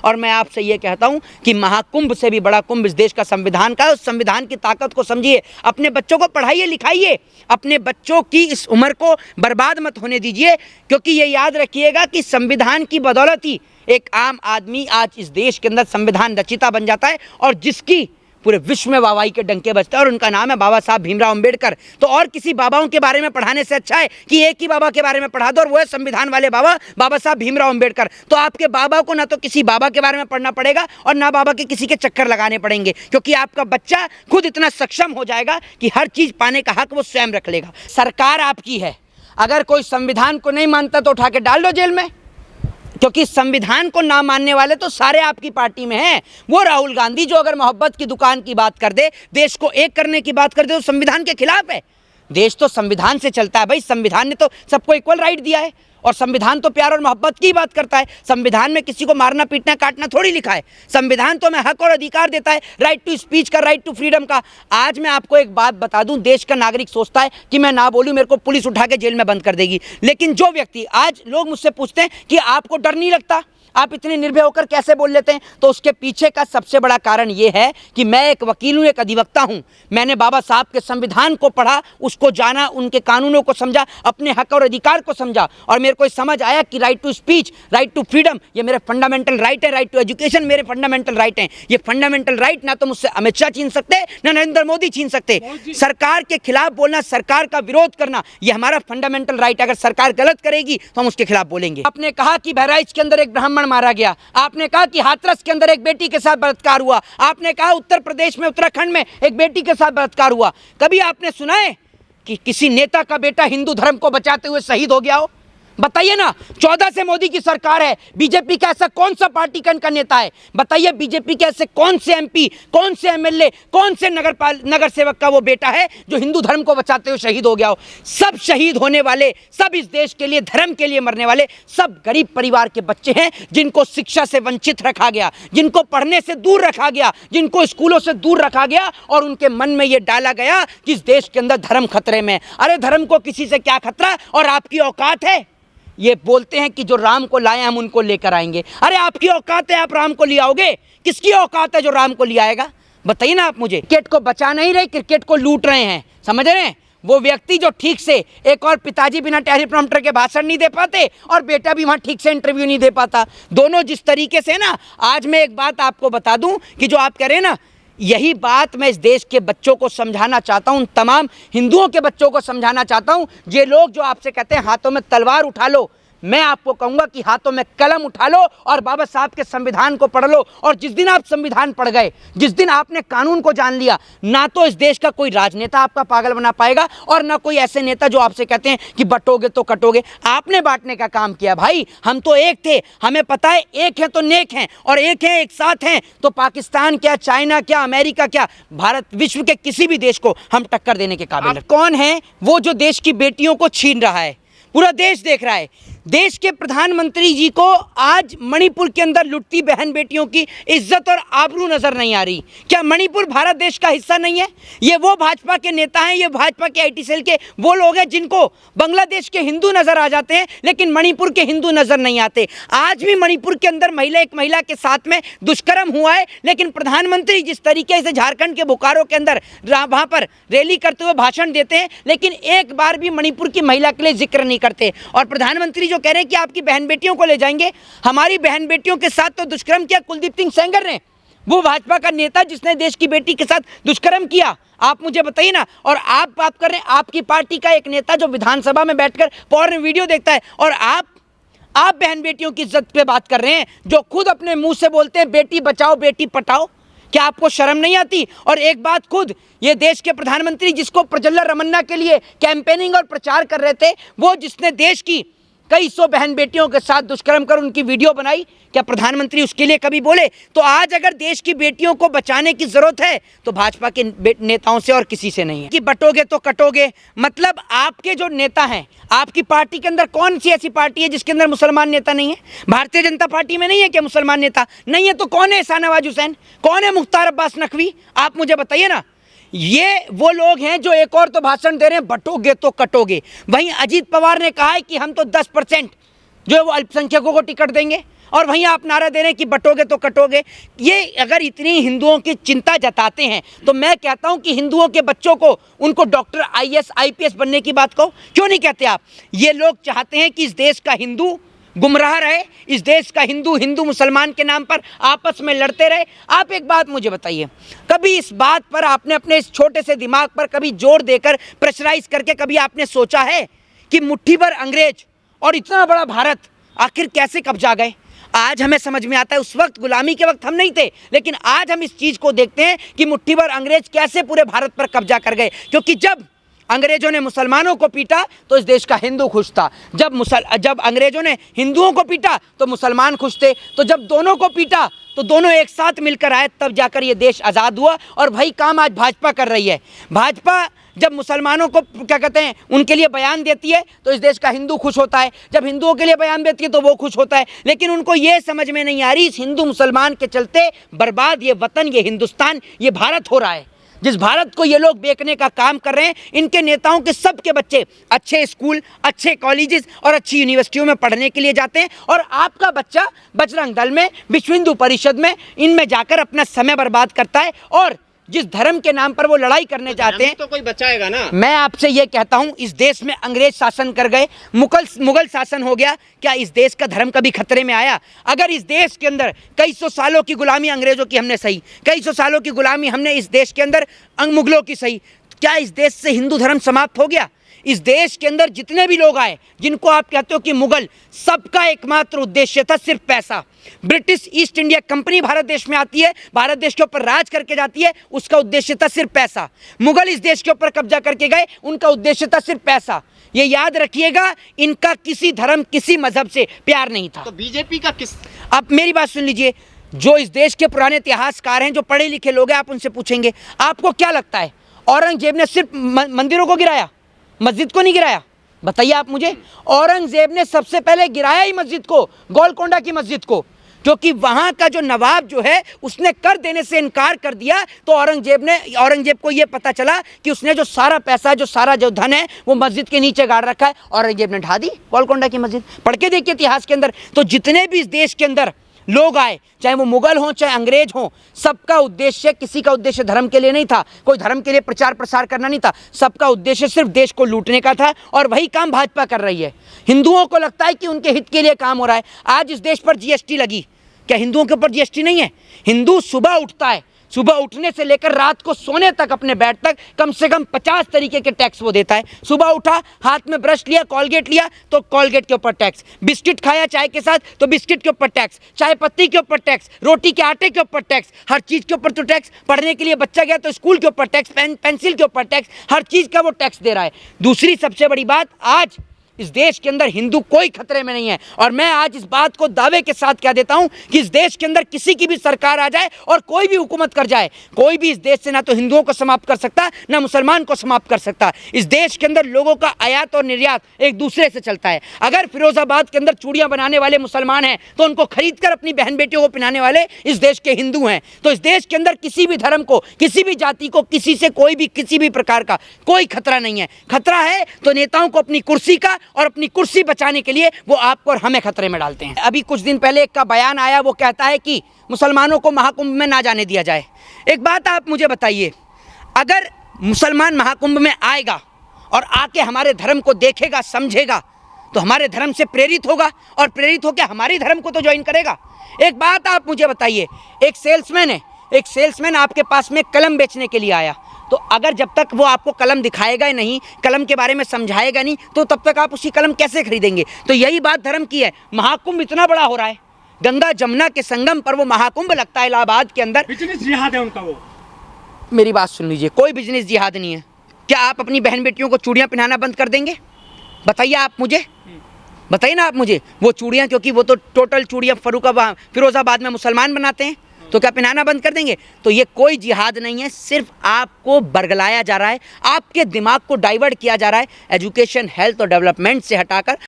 और मैं आपसे ये कहता हूँ कि महाकुंभ से भी बड़ा कुंभ इस देश का संविधान का है। उस संविधान की ताकत को समझिए, अपने बच्चों को पढ़ाइए लिखाइए, अपने बच्चों की इस उम्र को बर्बाद मत होने दीजिए, क्योंकि ये याद रखिएगा कि संविधान की बदौलत ही एक आम आदमी आज इस देश के अंदर संविधान रचिता बन जाता है और जिसकी पूरे विश्व में वाहवाही के डंके बजते हैं, और उनका नाम है बाबा साहब भीमराव अंबेडकर। तो और किसी बाबाओं के बारे में पढ़ाने से अच्छा है कि एक ही बाबा के बारे में पढ़ा दो, और वो है संविधान वाले बाबा, बाबा साहब भीमराव अंबेडकर। तो आपके बाबा को ना तो किसी बाबा के बारे में पढ़ना पड़ेगा और ना बाबा के किसी के चक्कर लगाने पड़ेंगे, क्योंकि आपका बच्चा खुद इतना सक्षम हो जाएगा कि हर चीज़ पाने का हक वो स्वयं रख लेगा। सरकार आपकी है, अगर कोई संविधान को नहीं मानता तो उठा के डाल दो जेल में, क्योंकि संविधान को ना मानने वाले तो सारे आपकी पार्टी में हैं। वो राहुल गांधी जो अगर मोहब्बत की दुकान की बात कर दे, देश को एक करने की बात कर दे, तो संविधान के खिलाफ है। देश तो संविधान से चलता है भाई, संविधान ने तो सबको इक्वल राइट दिया है, और संविधान तो प्यार और मोहब्बत की बात करता है। संविधान में किसी को मारना पीटना काटना थोड़ी लिखा है। संविधान तो हमें हक और अधिकार देता है, राइट टू स्पीच का, राइट टू फ्रीडम का। आज मैं आपको एक बात बता दूं, देश का नागरिक सोचता है कि मैं ना बोलूं मेरे को पुलिस उठा के जेल में बंद कर देगी, लेकिन जो व्यक्ति, आज लोग मुझसे पूछते हैं कि आपको डर नहीं लगता, आप इतने निर्भय होकर कैसे बोल लेते हैं, तो उसके पीछे का सबसे बड़ा कारण यह है कि मैं एक वकील हूं, एक अधिवक्ता हूं। मैंने बाबा साहब के संविधान को पढ़ा, उसको जाना, उनके कानूनों को समझा, अपने हक और अधिकार को समझा, और मेरे को समझ आया कि right to speech, right to freedom ये मेरे फंडामेंटल राइट है, राइट टू एजुकेशन मेरे फंडामेंटल राइट हैं। ये फंडामेंटल राइट ना तो मुझसे अमित शाह छीन सकते, ना नरेंद्र मोदी छीन सकते। सरकार के खिलाफ बोलना, सरकार का विरोध करना, यह हमारा फंडामेंटल राइट है। अगर सरकार गलत करेगी तो हम उसके खिलाफ बोलेंगे। आपने कहा कि बहराइच के अंदर एक ब्राह्मण मारा गया, आपने कहा कि हाथरस के अंदर एक बेटी के साथ बलात्कार हुआ, आपने कहा उत्तर प्रदेश में, उत्तराखंड में एक बेटी के साथ बलात्कार हुआ। कभी आपने सुना है कि किसी नेता का बेटा हिंदू धर्म को बचाते हुए शहीद हो गया हो? बताइए ना। 14 से मोदी की सरकार है, बीजेपी का ऐसा कौन सा पार्टी का नेता है? बताइए, बीजेपी के ऐसे कौन से एमपी, कौन से एमएलए, कौन से नगर सेवक का वो बेटा है जो हिंदू धर्म को बचाते हुए शहीद हो गया हो? सब शहीद होने वाले, सब इस देश के लिए, धर्म के लिए मरने वाले, सब गरीब परिवार के बच्चे हैं, जिनको शिक्षा से वंचित रखा गया, जिनको पढ़ने से दूर रखा गया, जिनको स्कूलों से दूर रखा गया, और उनके मन में ये डाला गया कि इस देश के अंदर धर्म खतरे में। अरे धर्म को किसी से क्या खतरा, और आपकी औकात है? ये बोलते हैं कि जो राम को लाए हम उनको लेकर आएंगे। अरे आपकी औकात है, आप राम को ले आओगे? किसकी औकात है जो राम को ले आएगा? बताइए ना आप मुझे। क्रिकेट को बचा नहीं रहे, क्रिकेट को लूट रहे हैं, समझ रहे हैं? वो व्यक्ति जो ठीक से, एक और पिताजी बिना टेलीप्रॉम्प्टर के भाषण नहीं दे पाते, और बेटा भी वहाँ ठीक से इंटरव्यू नहीं दे पाता। दोनों जिस तरीके से ना, आज मैं एक बात आपको बता दूं कि जो आप कह रहे हैं ना, यही बात मैं इस देश के बच्चों को समझाना चाहता हूं, तमाम हिंदुओं के बच्चों को समझाना चाहता हूं। ये लोग जो आपसे कहते हैं हाथों में तलवार उठा लो, मैं आपको कहूंगा कि हाथों में कलम उठा लो और बाबा साहब के संविधान को पढ़ लो। और जिस दिन आप संविधान पढ़ गए, जिस दिन आपने कानून को जान लिया, ना तो इस देश का कोई राजनेता आपका पागल बना पाएगा, और ना कोई ऐसे नेता जो आपसे कहते हैं कि बटोगे तो कटोगे। आपने बांटने का काम किया भाई, हम तो एक थे, हमें पता है एक है तो नेक हैं, और एक है, एक साथ हैं, तो पाकिस्तान क्या, चाइना क्या, अमेरिका क्या, भारत, विश्व के किसी भी देश को हम टक्कर देने के काबिल हैं। कौन है वो जो देश की बेटियों को छीन रहा है? पूरा देश देख रहा है। देश के प्रधानमंत्री जी को आज मणिपुर के अंदर लुटती बहन बेटियों की इज्जत और आबरू नजर नहीं आ रही। क्या मणिपुर भारत देश का हिस्सा नहीं है? ये वो भाजपा के नेता हैं, ये भाजपा के आईटी सेल के वो लोग हैं जिनको बांग्लादेश के हिंदू नजर आ जाते हैं, लेकिन मणिपुर के हिंदू नजर नहीं आते। आज भी मणिपुर के अंदर एक महिला के साथ में दुष्कर्म हुआ है, लेकिन प्रधानमंत्री जिस तरीके से झारखंड के बोकारो के अंदर वहां पर रैली करते हुए भाषण देते हैं, लेकिन एक बार भी मणिपुर की महिला के लिए जिक्र नहीं करते। और प्रधानमंत्री जो कह रहे हैं कि आपकी बहन बेटियों को ले जाएंगे, हमारी बहन बेटियों के साथ तो दुष्कर्म किया कुलदीप सिंह सेंगर ने, वो भाजपा का नेता जिसने देश की बेटी के साथ दुष्कर्म किया। आप मुझे बताइए ना। और आप बात कर रहे हैं आपकी पार्टी का एक नेता जो विधानसभा में बैठकर पॉर्न वीडियो देखता है, और आप बहन बेटियों की इज्जत पे बात कर रहे हैं, जो खुद अपने मुंह से बोलते हैं बेटी बचाओ बेटी पढ़ाओ। क्या आपको शर्म नहीं आती? और एक बात, खुद ये देश के प्रधानमंत्री जिसको प्रज्वला रमन्ना के लिए कैंपेनिंग और प्रचार कर रहे थे, वो जिसने देश की कई सौ बहन बेटियों के साथ दुष्कर्म कर उनकी वीडियो बनाई, क्या प्रधानमंत्री उसके लिए कभी बोले? तो आज अगर देश की बेटियों को बचाने की जरूरत है तो भाजपा के नेताओं से और किसी से नहीं है। कि बटोगे तो कटोगे, मतलब आपके जो नेता हैं, आपकी पार्टी के अंदर कौन सी ऐसी पार्टी है जिसके अंदर मुसलमान नेता नहीं है? भारतीय जनता पार्टी में नहीं है क्या मुसलमान नेता? नहीं है तो कौन है शाहनवाज हुसैन, कौन है मुख्तार अब्बास नकवी? आप मुझे बताइए ना। ये वो लोग हैं जो एक और तो भाषण दे रहे हैं बटोगे तो कटोगे। वहीं अजीत पवार ने कहा है कि हम तो 10% जो है वो अल्पसंख्यकों को टिकट देंगे। और वहीं आप नारा दे रहे हैं कि बटोगे तो कटोगे। ये अगर इतनी हिंदुओं की चिंता जताते हैं तो मैं कहता हूं कि हिंदुओं के बच्चों को उनको डॉक्टर, आईएएस, आईपीएस बनने की बात कहो, क्यों नहीं कहते आप? ये लोग चाहते हैं कि इस देश का हिंदू गुमराह रहे, इस देश का हिंदू हिंदू मुसलमान के नाम पर आपस में लड़ते रहे। आप एक बात मुझे बताइए, कभी इस बात पर आपने अपने इस छोटे से दिमाग पर कभी जोर देकर प्रेशराइज करके कभी आपने सोचा है कि मुट्ठी भर अंग्रेज और इतना बड़ा भारत आखिर कैसे कब्जा गए? आज हमें समझ में आता है, उस वक्त गुलामी के वक्त हम नहीं थे, लेकिन आज हम इस चीज़ को देखते हैं कि मुट्ठी भर अंग्रेज कैसे पूरे भारत पर कब्जा कर गए। क्योंकि जब अंग्रेजों ने मुसलमानों को पीटा तो इस देश का हिंदू खुश था, जब अंग्रेजों ने हिंदुओं को पीटा तो मुसलमान खुश थे, तो जब दोनों को पीटा तो दोनों एक साथ मिलकर आए, तब जाकर ये देश आज़ाद हुआ। और वही काम आज भाजपा कर रही है। भाजपा जब मुसलमानों को क्या कहते हैं उनके लिए बयान देती है तो इस देश का हिंदू खुश होता है, जब हिंदुओं के लिए बयान देती है तो वो खुश होता है। लेकिन उनको ये समझ में नहीं आ रही, इस हिंदू मुसलमान के चलते बर्बाद ये वतन, ये हिंदुस्तान, ये भारत हो रहा है। जिस भारत को ये लोग बेचने का काम कर रहे हैं, इनके नेताओं के सबके बच्चे अच्छे स्कूल, अच्छे कॉलेजेस और अच्छी यूनिवर्सिटियों में पढ़ने के लिए जाते हैं, और आपका बच्चा बजरंग दल में, विश्व हिंदू परिषद में, इनमें जाकर अपना समय बर्बाद करता है। और जिस धर्म के नाम पर वो लड़ाई करने चाहते हैं, तो कोई बचाएगा ना। मैं आपसे ये कहता हूं, इस देश में अंग्रेज शासन कर गए, मुगल शासन हो गया, क्या इस देश का धर्म कभी खतरे में आया? अगर इस देश के अंदर कई सौ सालों की गुलामी अंग्रेजों की हमने सही, कई सौ सालों की गुलामी हमने इस देश के अंदर मुगलों की सही, क्या इस देश से हिंदू धर्म समाप्त हो गया? इस देश के अंदर जितने भी लोग आए, जिनको आप कहते हो कि मुगल, सबका एकमात्र उद्देश्य था सिर्फ पैसा। British east India company Bharat देश में आती है, भारत देश के ऊपर राज करके जाती है, उसका उद्देश्य था सिर्फ पैसा। मुगल इस देश के ऊपर कब्जा करके गए, उनका उद्देश्य था सिर्फ पैसा। ये याद रखिएगा, इनका किसी धर्म, किसी मजहब से प्यार नहीं था। तो बीजेपी का किस? आप मेरी बात सुन लीजिए, जो इस देश के पुराने इतिहासकार हैं, जो पढ़े लिखे लोग हैं, आप उनसे पूछेंगे, आपको क्या लगता है औरंगजेब ने सिर्फ मंदिरों को गिराया, मस्जिद को नहीं गिराया? बताइए आप मुझे। औरंगजेब ने सबसे पहले गिराया ही मस्जिद को, गोलकोंडा की मस्जिद को, क्योंकि वहां का जो नवाब जो है उसने कर देने से इनकार कर दिया। तो औरंगजेब को यह पता चला कि उसने जो सारा पैसा, जो सारा जो धन है, वो मस्जिद के नीचे गाड़ रखा है। औरंगजेब ने ढा दी गोलकोंडा की मस्जिद। पढ़ के देखिए इतिहास के अंदर। तो जितने भी इस देश के अंदर लोग आए, चाहे वो मुगल हों चाहे अंग्रेज हों, सबका उद्देश्य, किसी का उद्देश्य धर्म के लिए नहीं था, कोई धर्म के लिए प्रचार प्रसार करना नहीं था, सबका उद्देश्य सिर्फ देश को लूटने का था। और वही काम भाजपा कर रही है। हिंदुओं को लगता है कि उनके हित के लिए काम हो रहा है। आज इस देश पर जीएसटी लगी, क्या हिंदुओं के ऊपर जीएसटी नहीं है? हिंदू सुबह उठता है, सुबह उठने से लेकर रात को सोने तक, अपने बेड तक, कम से कम 50 तरीके के टैक्स वो देता है। सुबह उठा, हाथ में ब्रश लिया, कॉलगेट लिया तो कॉलगेट के ऊपर टैक्स, बिस्किट खाया चाय के साथ तो बिस्किट के ऊपर टैक्स, चाय पत्ती के ऊपर टैक्स, रोटी के आटे के ऊपर टैक्स, हर चीज़ के ऊपर तो टैक्स। पढ़ने के लिए बच्चा गया तो स्कूल के ऊपर टैक्स, पेंसिल के ऊपर टैक्स, हर चीज़ का वो टैक्स दे रहा है। दूसरी सबसे बड़ी बात, आज इस देश के अंदर हिंदू कोई खतरे में नहीं है। और मैं आज इस बात को दावे के साथ कह देता हूं कि इस देश के अंदर किसी की भी सरकार आ जाए और कोई भी हुकूमत कर जाए, कोई भी इस देश से ना तो हिंदुओं को समाप्त कर सकता, ना मुसलमान को समाप्त कर सकता। इस देश के अंदर लोगों का आयात और निर्यात एक दूसरे से चलता है। अगर फिरोजाबाद के अंदर चूड़ियां बनाने वाले मुसलमान हैं तो उनको खरीद कर अपनी बहन बेटियों को पहनाने वाले इस देश के हिंदू हैं। तो इस देश के अंदर किसी भी धर्म को, किसी भी जाति को, किसी से कोई भी, किसी भी प्रकार का कोई खतरा नहीं है। खतरा है तो नेताओं को अपनी कुर्सी का, और अपनी कुर्सी बचाने के लिए वो आपको और हमें खतरे में डालते हैं। अभी कुछ दिन पहले एक का बयान आया, वो कहता है कि मुसलमानों को महाकुंभ में ना जाने दिया जाए। एक बात आप मुझे बताइए, अगर मुसलमान महाकुंभ में आएगा और आके हमारे धर्म को देखेगा, समझेगा, तो हमारे धर्म से प्रेरित होगा, और प्रेरित होकर हमारे धर्म को तो ज्वाइन करेगा। एक बात आप मुझे बताइए, एक सेल्समैन आपके पास में कलम बेचने के लिए आया, तो अगर जब तक वो आपको कलम दिखाएगा ही नहीं, कलम के बारे में समझाएगा नहीं, तो तब तक आप उसकी कलम कैसे खरीदेंगे? तो यही बात धर्म की है। महाकुंभ इतना बड़ा हो रहा है, गंगा जमुना के संगम पर वो महाकुंभ लगता है इलाहाबाद के अंदर। बिजनेस जिहाद है उनका वो। मेरी बात सुन लीजिए, कोई बिजनेस जिहाद नहीं है। क्या आप अपनी बहन बेटियों को चूड़ियाँ पहनाना बंद कर देंगे? बताइए आप मुझे, बताइए ना आप मुझे। वो चूड़ियाँ, क्योंकि वो तो टोटल चूड़ियाँ फिरोजाबाद में मुसलमान बनाते हैं, तो क्या पहनाना बंद कर देंगे? तो ये कोई जिहाद नहीं है, सिर्फ आपको बरगलाया जा रहा है, आपके दिमाग को डाइवर्ट किया जा रहा है एजुकेशन, हेल्थ और डेवलपमेंट से हटाकर।